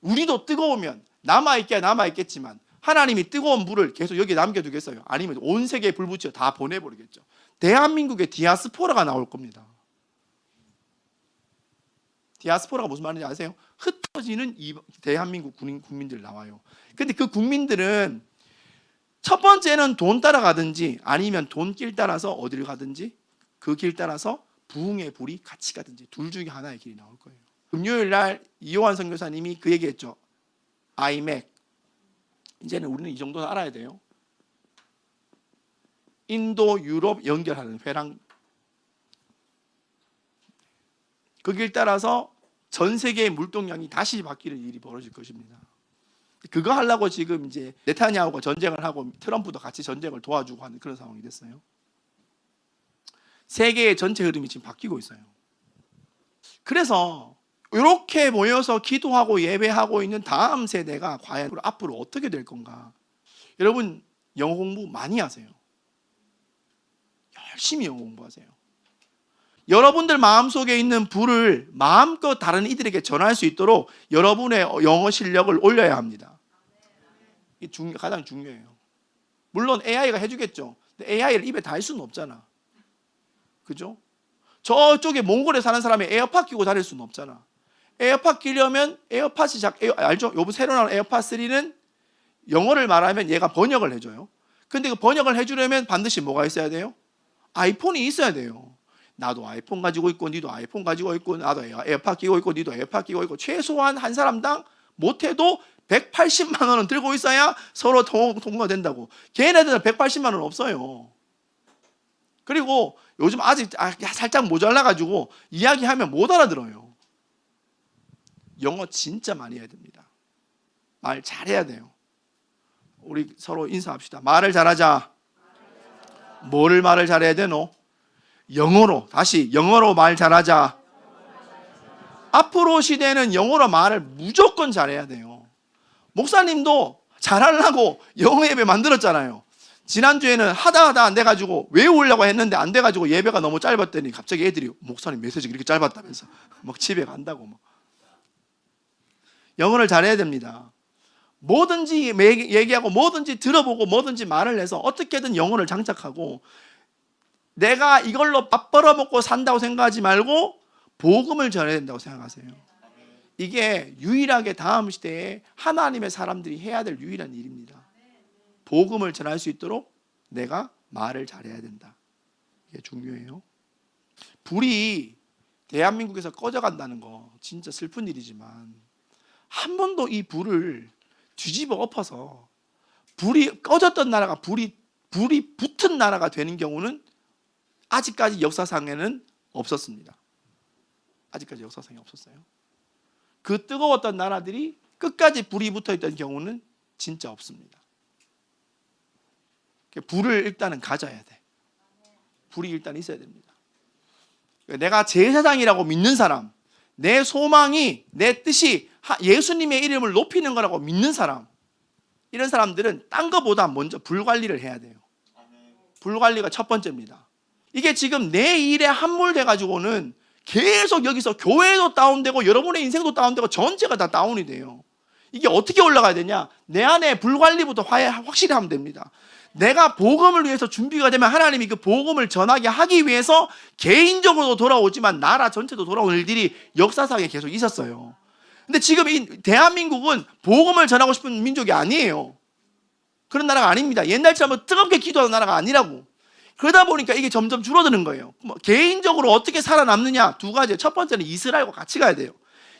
우리도 뜨거우면 남아있겠지만 하나님이 뜨거운 불을 계속 여기에 남겨두겠어요? 아니면 온 세계에 불 붙여 다 보내버리겠죠. 대한민국에 디아스포라가 나올 겁니다. 디아스포라가 무슨 말인지 아세요? 흩어지는 대한민국 국민들 나와요. 근데 그 국민들은 첫 번째는 돈 따라가든지 아니면 돈길 따라서 어디를 가든지 그 길 따라서 부흥의 불이 같이 가든지 둘 중에 하나의 길이 나올 거예요. 금요일 날 이호환 선교사님이 그 얘기했죠. 아이맥. 이제는 우리는 이 정도는 알아야 돼요. 인도, 유럽 연결하는 회랑. 그 길 따라서 전 세계의 물동량이 다시 바뀌는 일이 벌어질 것입니다. 그거 하려고 지금 이제 네타냐후가 전쟁을 하고 트럼프도 같이 전쟁을 도와주고 하는 그런 상황이 됐어요. 세계의 전체 흐름이 지금 바뀌고 있어요. 그래서 이렇게 모여서 기도하고 예배하고 있는 다음 세대가 과연 앞으로 어떻게 될 건가? 여러분 영어 공부 많이 하세요. 열심히 영어 공부하세요. 여러분들 마음속에 있는 불을 마음껏 다른 이들에게 전할 수 있도록 여러분의 영어 실력을 올려야 합니다. 이게 가장 중요해요. 물론 AI가 해주겠죠. 근데 AI를 입에 달 수는 없잖아. 그죠? 저쪽에 몽골에 사는 사람이 에어팟 끼고 다닐 수는 없잖아. 에어팟 끼려면 에어팟이 알죠? 요번 새로 나온 에어팟 3는 영어를 말하면 얘가 번역을 해줘요. 근데 그 번역을 해주려면 반드시 뭐가 있어야 돼요? 아이폰이 있어야 돼요. 나도 아이폰 가지고 있고 니도 아이폰 가지고 있고 나도 에어팟 끼고 있고 니도 에어팟 끼고 있고 최소한 한 사람당 못해도 180만 원은 들고 있어야 서로 통과가 된다고. 걔네들은 180만 원 없어요. 그리고 요즘 아직 살짝 모자라가지고 이야기하면 못 알아들어요. 영어 진짜 많이 해야 됩니다. 말 잘해야 돼요. 우리 서로 인사합시다. 말을 잘하자. 뭐를 말을 잘해야 되노? 영어로. 다시 영어로 말 잘하자. 앞으로 시대는 영어로 말을 무조건 잘해야 돼요. 목사님도 잘하려고 영어 예배 만들었잖아요. 지난주에는 하다 안 돼가지고 외우려고 했는데 안 돼가지고 예배가 너무 짧았더니 갑자기 애들이 목사님 메시지가 이렇게 짧았다면서 막 집에 간다고 막. 영어를 잘해야 됩니다. 뭐든지 얘기하고 뭐든지 들어보고 뭐든지 말을 해서 어떻게든 영어를 장착하고, 내가 이걸로 밥 벌어먹고 산다고 생각하지 말고 복음을 전해야 된다고 생각하세요. 이게 유일하게 다음 시대에 하나님의 사람들이 해야 될 유일한 일입니다. 복음을 전할 수 있도록 내가 말을 잘해야 된다. 이게 중요해요. 불이 대한민국에서 꺼져간다는 거 진짜 슬픈 일이지만, 한 번도 이 불을 뒤집어 엎어서 불이 꺼졌던 나라가 불이 붙은 나라가 되는 경우는 아직까지 역사상에는 없었습니다. 아직까지 역사상에 없었어요. 그 뜨거웠던 나라들이 끝까지 불이 붙어있던 경우는 진짜 없습니다. 불을 일단은 가져야 돼. 불이 일단 있어야 됩니다. 내가 제사장이라고 믿는 사람, 내 소망이, 내 뜻이 예수님의 이름을 높이는 거라고 믿는 사람, 이런 사람들은 딴 거보다 먼저 불 관리를 해야 돼요. 불 관리가 첫 번째입니다. 이게 지금 내 일에 함몰돼 가지고는 계속 여기서 교회도 다운되고 여러분의 인생도 다운되고 전체가 다 다운이 돼요. 이게 어떻게 올라가야 되냐? 내 안에 불 관리부터 확실히 하면 됩니다. 내가 복음을 위해서 준비가 되면 하나님이 그 복음을 전하게 하기 위해서 개인적으로도 돌아오지만 나라 전체도 돌아오는 일들이 역사상에 계속 있었어요. 근데 지금 이 대한민국은 복음을 전하고 싶은 민족이 아니에요. 그런 나라가 아닙니다. 옛날처럼 뜨겁게 기도하는 나라가 아니라고. 그러다 보니까 이게 점점 줄어드는 거예요. 개인적으로 어떻게 살아남느냐? 두 가지. 첫 번째는 이스라엘과 같이 가야 돼요.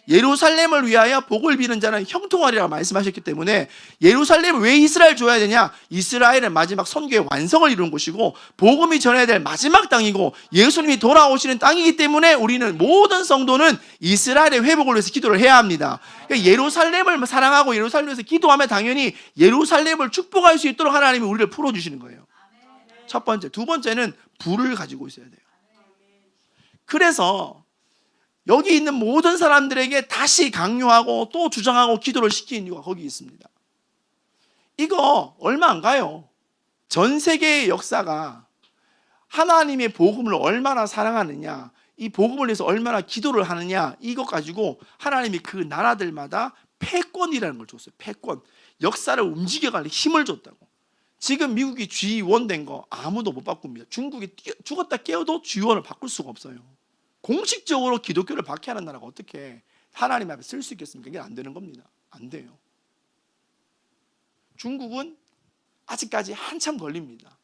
예루살렘을 위하여 복을 비는 자는 형통하리라고 말씀하셨기 때문에, 예루살렘을 왜 이스라엘 줘야 되냐? 이스라엘은 마지막 선교의 완성을 이룬 곳이고 복음이 전해야 될 마지막 땅이고 예수님이 돌아오시는 땅이기 때문에 우리는 모든 성도는 이스라엘의 회복을 위해서 기도를 해야 합니다. 그러니까 예루살렘을 사랑하고 예루살렘에서 기도하면 당연히 예루살렘을 축복할 수 있도록 하나님이 우리를 풀어주시는 거예요. 첫 번째. 두 번째는 불을 가지고 있어야 돼요. 그래서 여기 있는 모든 사람들에게 다시 강요하고 또 주장하고 기도를 시키는 이유가 거기 있습니다. 이거 얼마 안 가요. 전 세계의 역사가 하나님의 복음을 얼마나 사랑하느냐, 이 복음을 위해서 얼마나 기도를 하느냐, 이것 가지고 하나님이 그 나라들마다 패권이라는 걸 줬어요. 패권. 역사를 움직여갈 힘을 줬다고. 지금 미국이 G1 된 거 아무도 못 바꿉니다. 중국이 죽었다 깨어도 G1을 바꿀 수가 없어요. 공식적으로 기독교를 박해하는 나라가 어떻게 하나님 앞에 쓸 수 있겠습니까? 이게 안 되는 겁니다. 안 돼요. 중국은 아직까지 한참 걸립니다.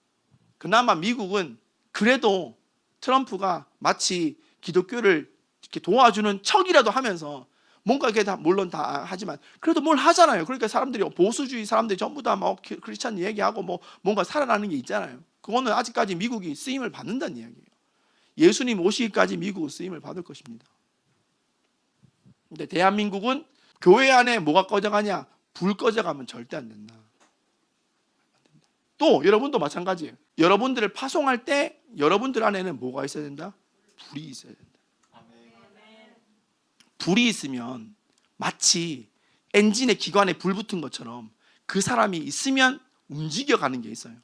그나마 미국은 그래도 트럼프가 마치 기독교를 이렇게 도와주는 척이라도 하면서 뭔가 이게 다 물론 다 하지만 그래도 뭘 하잖아요. 그러니까 사람들이 보수주의 사람들이 전부 다 막 크리스찬 얘기하고 뭐 뭔가 살아나는 게 있잖아요. 그거는 아직까지 미국이 쓰임을 받는다는 이야기예요. 예수님 오시기까지 미국은 쓰임을 받을 것입니다. 근데 대한민국은 교회 안에 뭐가 꺼져가냐? 불 꺼져가면 절대 안 된다. 또 여러분도 마찬가지예요. 여러분들을 파송할 때 여러분들 안에는 뭐가 있어야 된다? 불이 있어야 된다. 불이 있으면 마치 엔진의 기관에 불 붙은 것처럼 그 사람이 있으면 움직여가는 게 있어요.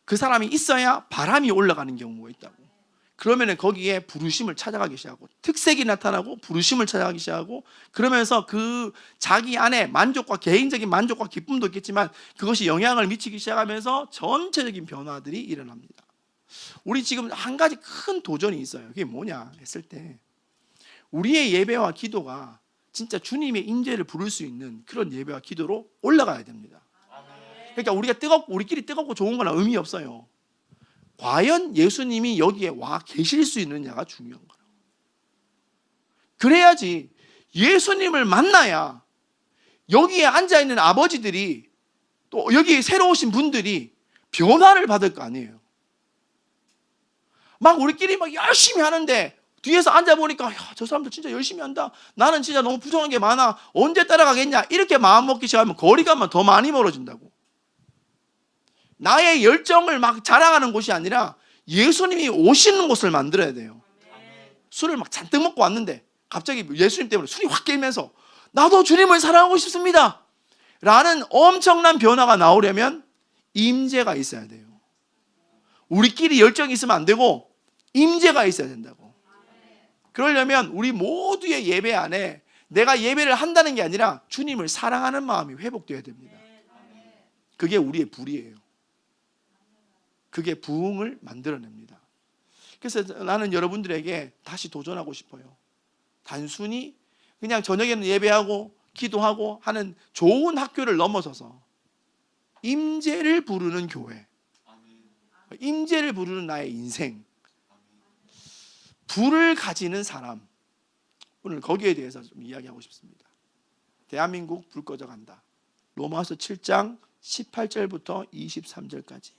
그 사람이 있어야 바람이 올라가는 경우가 있다고. 그러면 거기에 부르심을 찾아가기 시작하고 특색이 나타나고 부르심을 찾아가기 시작하고, 그러면서 그 자기 안에 만족과 개인적인 만족과 기쁨도 있겠지만 그것이 영향을 미치기 시작하면서 전체적인 변화들이 일어납니다. 우리 지금 한 가지 큰 도전이 있어요. 그게 뭐냐 했을 때, 우리의 예배와 기도가 진짜 주님의 임재를 부를 수 있는 그런 예배와 기도로 올라가야 됩니다. 그러니까 우리가 우리끼리 뜨겁고 좋은 건 의미 없어요. 과연 예수님이 여기에 와 계실 수 있느냐가 중요한 거예요. 그래야지 예수님을 만나야 여기에 앉아있는 아버지들이 또 여기 새로 오신 분들이 변화를 받을 거 아니에요. 막 우리끼리 막 열심히 하는데 뒤에서 앉아보니까 야, 저 사람들 진짜 열심히 한다. 나는 진짜 너무 부족한 게 많아. 언제 따라가겠냐. 이렇게 마음 먹기 시작하면 거리감은 더 많이 멀어진다고. 나의 열정을 막 자랑하는 곳이 아니라 예수님이 오시는 곳을 만들어야 돼요. 술을 막 잔뜩 먹고 왔는데 갑자기 예수님 때문에 술이 확 깨면서 나도 주님을 사랑하고 싶습니다 라는 엄청난 변화가 나오려면 임재가 있어야 돼요. 우리끼리 열정이 있으면 안 되고 임재가 있어야 된다고. 그러려면 우리 모두의 예배 안에 내가 예배를 한다는 게 아니라 주님을 사랑하는 마음이 회복되어야 됩니다. 그게 우리의 불이에요. 그게 부흥을 만들어냅니다. 그래서 나는 여러분들에게 다시 도전하고 싶어요. 단순히 그냥 저녁에는 예배하고 기도하고 하는 좋은 학교를 넘어서서 임재를 부르는 교회, 임재를 부르는 나의 인생, 불을 가지는 사람, 오늘 거기에 대해서 좀 이야기하고 싶습니다. 대한민국 불 꺼져간다. 로마서 7장 18절부터 23절까지.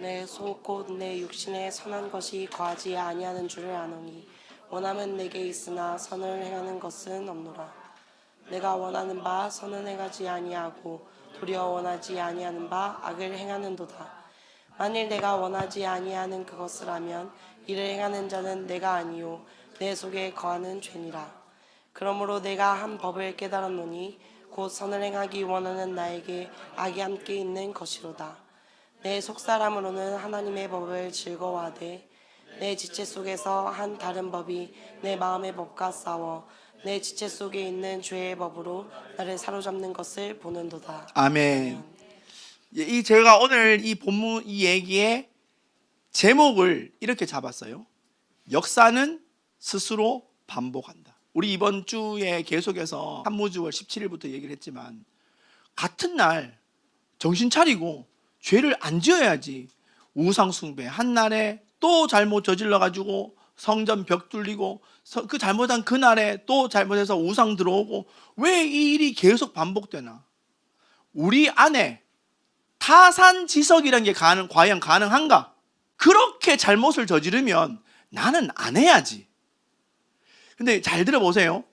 내 속 곧 내 육신에 선한 것이 거하지 아니하는 줄을 아노니 원하면 내게 있으나 선을 행하는 것은 없노라. 내가 원하는 바 선은 행하지 아니하고 도리어 원하지 아니하는 바 악을 행하는도다. 만일 내가 원하지 아니하는 그것을 하면 이를 행하는 자는 내가 아니요 내 속에 거하는 죄니라. 그러므로 내가 한 법을 깨달았노니 곧 선을 행하기 원하는 나에게 악이 함께 있는 것이로다. 내 속사람으로는 하나님의 법을 즐거워하되 내 지체 속에서 한 다른 법이 내 마음의 법과 싸워 내 지체 속에 있는 죄의 법으로 나를 사로잡는 것을 보는도다. 아멘. 이 제가 오늘 이 본문 이 얘기의 제목을 이렇게 잡았어요. 역사는 스스로 반복한다. 우리 이번 주에 계속해서 산무주월 17일부터 얘기를 했지만 같은 날 정신 차리고 죄를 안 지어야지 우상숭배 한 날에 또 잘못 저질러 가지고 성전 벽 뚫리고 그 잘못한 그날에 또 잘못해서 우상 들어오고 왜 이 일이 계속 반복되나? 우리 안에 타산지석이라는 게 과연 가능한가? 그렇게 잘못을 저지르면 나는 안 해야지. 근데 잘 들어보세요.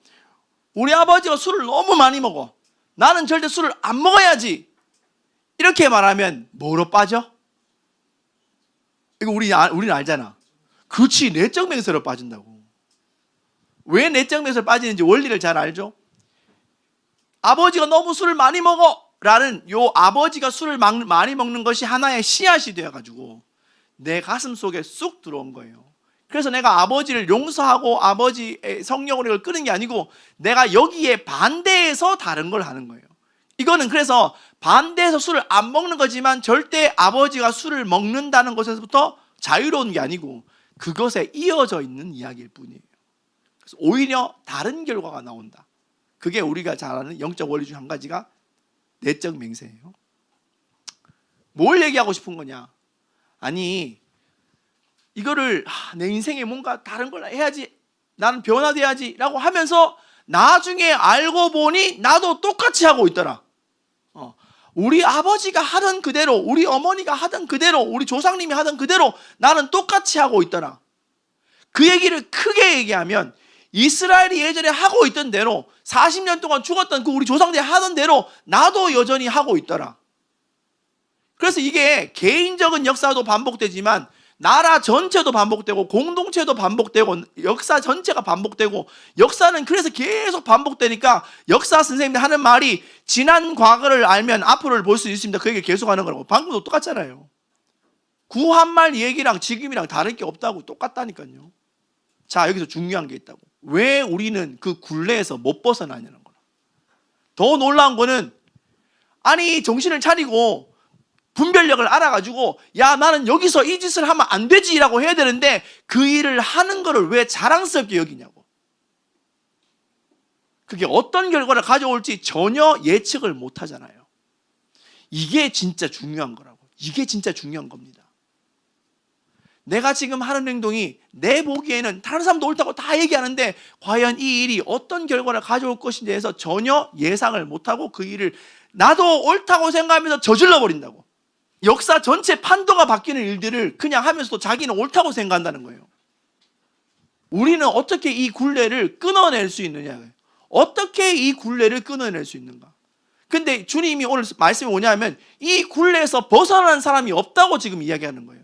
우리 아버지가 술을 너무 많이 먹어. 나는 절대 술을 안 먹어야지. 이렇게 말하면 뭐로 빠져? 이거 우리는 알잖아. 그렇지, 내적 맹세로 빠진다고. 왜 내적 맹세로 빠지는지 원리를 잘 알죠? 아버지가 너무 술을 많이 먹어 라는 요 아버지가 술을 많이 먹는 것이 하나의 씨앗이 되어가지고 내 가슴 속에 쑥 들어온 거예요. 그래서 내가 아버지를 용서하고 아버지의 성령으로 이걸 끄는 게 아니고 내가 여기에 반대해서 다른 걸 하는 거예요. 이거는 그래서 반대해서 술을 안 먹는 거지만 절대 아버지가 술을 먹는다는 것에서부터 자유로운 게 아니고 그것에 이어져 있는 이야기일 뿐이에요. 그래서 오히려 다른 결과가 나온다. 그게 우리가 잘 아는 영적 원리 중 한 가지가 내적 맹세예요. 뭘 얘기하고 싶은 거냐? 아니 이거를 내 인생에 뭔가 다른 걸 해야지, 나는 변화돼야지 라고 하면서 나중에 알고 보니 나도 똑같이 하고 있더라. 우리 아버지가 하던 그대로, 우리 어머니가 하던 그대로, 우리 조상님이 하던 그대로 나는 똑같이 하고 있더라. 그 얘기를 크게 얘기하면 이스라엘이 예전에 하고 있던 대로 40년 동안 죽었던 그 우리 조상들이 하던 대로 나도 여전히 하고 있더라. 그래서 이게 개인적인 역사도 반복되지만 나라 전체도 반복되고 공동체도 반복되고 역사 전체가 반복되고 역사는 그래서 계속 반복되니까 역사 선생님들 하는 말이 지난 과거를 알면 앞으로를 볼 수 있습니다. 그 얘기 계속하는 거라고. 방금도 똑같잖아요. 구한말 얘기랑 지금이랑 다를 게 없다고, 똑같다니까요. 자, 여기서 중요한 게 있다고. 왜 우리는 그 굴레에서 못 벗어나냐는 거라. 더 놀라운 거는 아니 정신을 차리고 분별력을 알아가지고 야 나는 여기서 이 짓을 하면 안 되지라고 해야 되는데 그 일을 하는 거를 왜 자랑스럽게 여기냐고. 그게 어떤 결과를 가져올지 전혀 예측을 못 하잖아요. 이게 진짜 중요한 거라고. 이게 진짜 중요한 겁니다. 내가 지금 하는 행동이 내 보기에는 다른 사람도 옳다고 다 얘기하는데 과연 이 일이 어떤 결과를 가져올 것인지에 대해서 전혀 예상을 못하고 그 일을 나도 옳다고 생각하면서 저질러 버린다고. 역사 전체 판도가 바뀌는 일들을 그냥 하면서도 자기는 옳다고 생각한다는 거예요. 우리는 어떻게 이 굴레를 끊어낼 수 있느냐. 어떻게 이 굴레를 끊어낼 수 있는가. 근데 주님이 오늘 말씀이 뭐냐면 이 굴레에서 벗어나는 사람이 없다고 지금 이야기하는 거예요.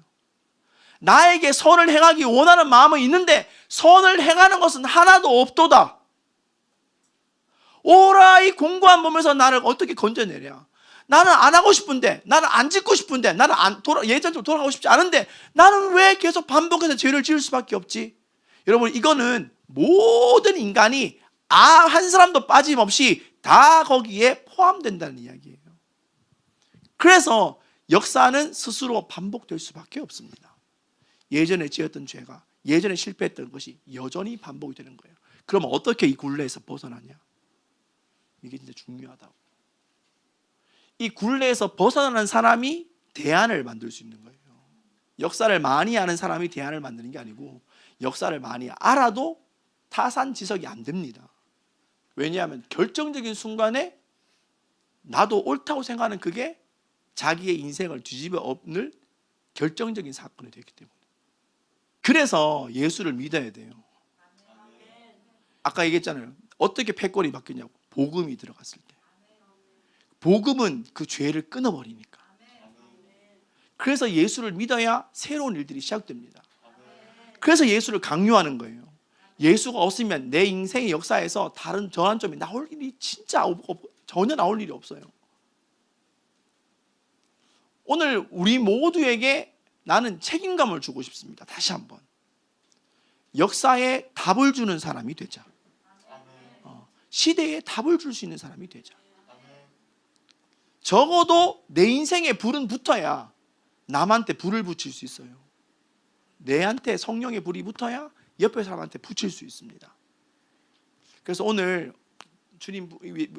나에게 선을 행하기 원하는 마음은 있는데 선을 행하는 것은 하나도 없도다. 오라 이 공고한 몸에서 나를 어떻게 건져내랴. 나는 안 하고 싶은데, 나는 안 짓고 싶은데, 나는 예전처럼 돌아가고 싶지 않은데 나는 왜 계속 반복해서 죄를 지을 수밖에 없지? 여러분, 이거는 모든 인간이 한 사람도 빠짐없이 다 거기에 포함된다는 이야기예요. 그래서 역사는 스스로 반복될 수밖에 없습니다. 예전에 지었던 죄가, 예전에 실패했던 것이 여전히 반복이 되는 거예요. 그럼 어떻게 이 굴레에서 벗어나냐? 이게 진짜 중요하다고. 이 굴레에서 벗어나는 사람이 대안을 만들 수 있는 거예요. 역사를 많이 아는 사람이 대안을 만드는 게 아니고, 역사를 많이 알아도 타산지석이 안 됩니다. 왜냐하면 결정적인 순간에 나도 옳다고 생각하는 그게 자기의 인생을 뒤집어 엎는 결정적인 사건이 되기 때문에. 그래서 예수를 믿어야 돼요. 아까 얘기했잖아요. 어떻게 패권이 바뀌냐고. 복음이 들어갔을 때. 복음은 그 죄를 끊어버리니까. 그래서 예수를 믿어야 새로운 일들이 시작됩니다. 그래서 예수를 강요하는 거예요. 예수가 없으면 내 인생의 역사에서 다른 전환점이 나올 일이 전혀 나올 일이 없어요. 오늘 우리 모두에게 나는 책임감을 주고 싶습니다. 다시 한번. 역사에 답을 주는 사람이 되자. 시대에 답을 줄 수 있는 사람이 되자. 적어도 내 인생에 불은 붙어야 남한테 불을 붙일 수 있어요. 내한테 성령의 불이 붙어야 옆에 사람한테 붙일 수 있습니다. 그래서 오늘 주님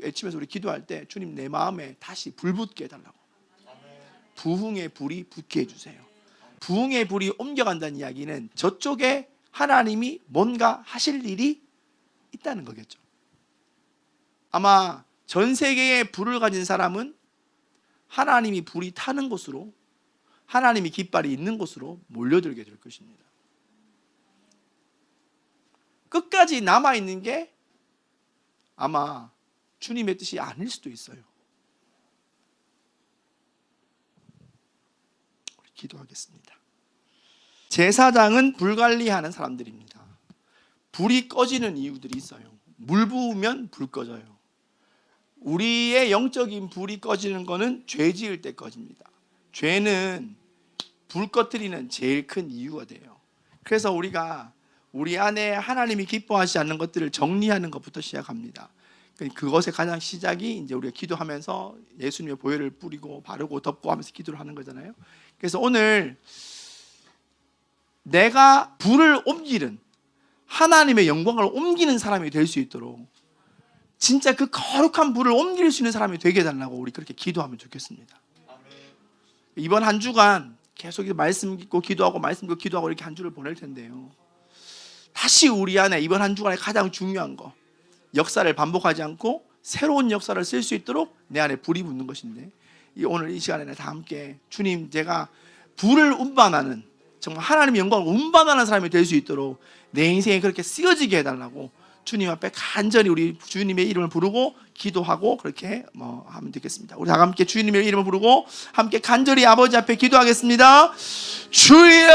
외치면서 우리 기도할 때 주님 내 마음에 다시 불 붙게 해달라고. 부흥의 불이 붙게 해주세요. 부흥의 불이 옮겨간다는 이야기는 저쪽에 하나님이 뭔가 하실 일이 있다는 거겠죠. 아마 전 세계에 불을 가진 사람은 하나님이 불이 타는 곳으로, 하나님이 깃발이 있는 곳으로 몰려들게 될 것입니다. 끝까지 남아있는 게 아마 주님의 뜻이 아닐 수도 있어요. 우리 기도하겠습니다. 제사장은 불 관리하는 사람들입니다. 불이 꺼지는 이유들이 있어요. 물 부으면 불 꺼져요. 우리의 영적인 불이 꺼지는 것은 죄 지을 때 꺼집니다. 죄는 불 꺼뜨리는 제일 큰 이유가 돼요. 그래서 우리가 우리 안에 하나님이 기뻐하지 않는 것들을 정리하는 것부터 시작합니다. 그것의 가장 시작이 이제 우리가 기도하면서 예수님의 보혈을 뿌리고 바르고 덮고 하면서 기도를 하는 거잖아요. 그래서 오늘 내가 불을 옮기는, 하나님의 영광을 옮기는 사람이 될 수 있도록 진짜 그 거룩한 불을 옮길 수 있는 사람이 되게 해달라고 우리 그렇게 기도하면 좋겠습니다. 이번 한 주간 계속 말씀 읽고 기도하고 말씀 읽고 기도하고 이렇게 한 주를 보낼 텐데요, 다시 우리 안에 이번 한 주간에 가장 중요한 거, 역사를 반복하지 않고 새로운 역사를 쓸 수 있도록 내 안에 불이 붙는 것인데, 오늘 이 시간에 다 함께 주님, 제가 불을 운반하는, 정말 하나님의 영광을 운반하는 사람이 될 수 있도록 내 인생에 그렇게 쓰여지게 해달라고 주님 앞에 간절히 우리 주님의 이름을 부르고 기도하고 그렇게 하면 되겠습니다. 우리 다 함께 주님의 이름을 부르고 함께 간절히 아버지 앞에 기도하겠습니다. 주여!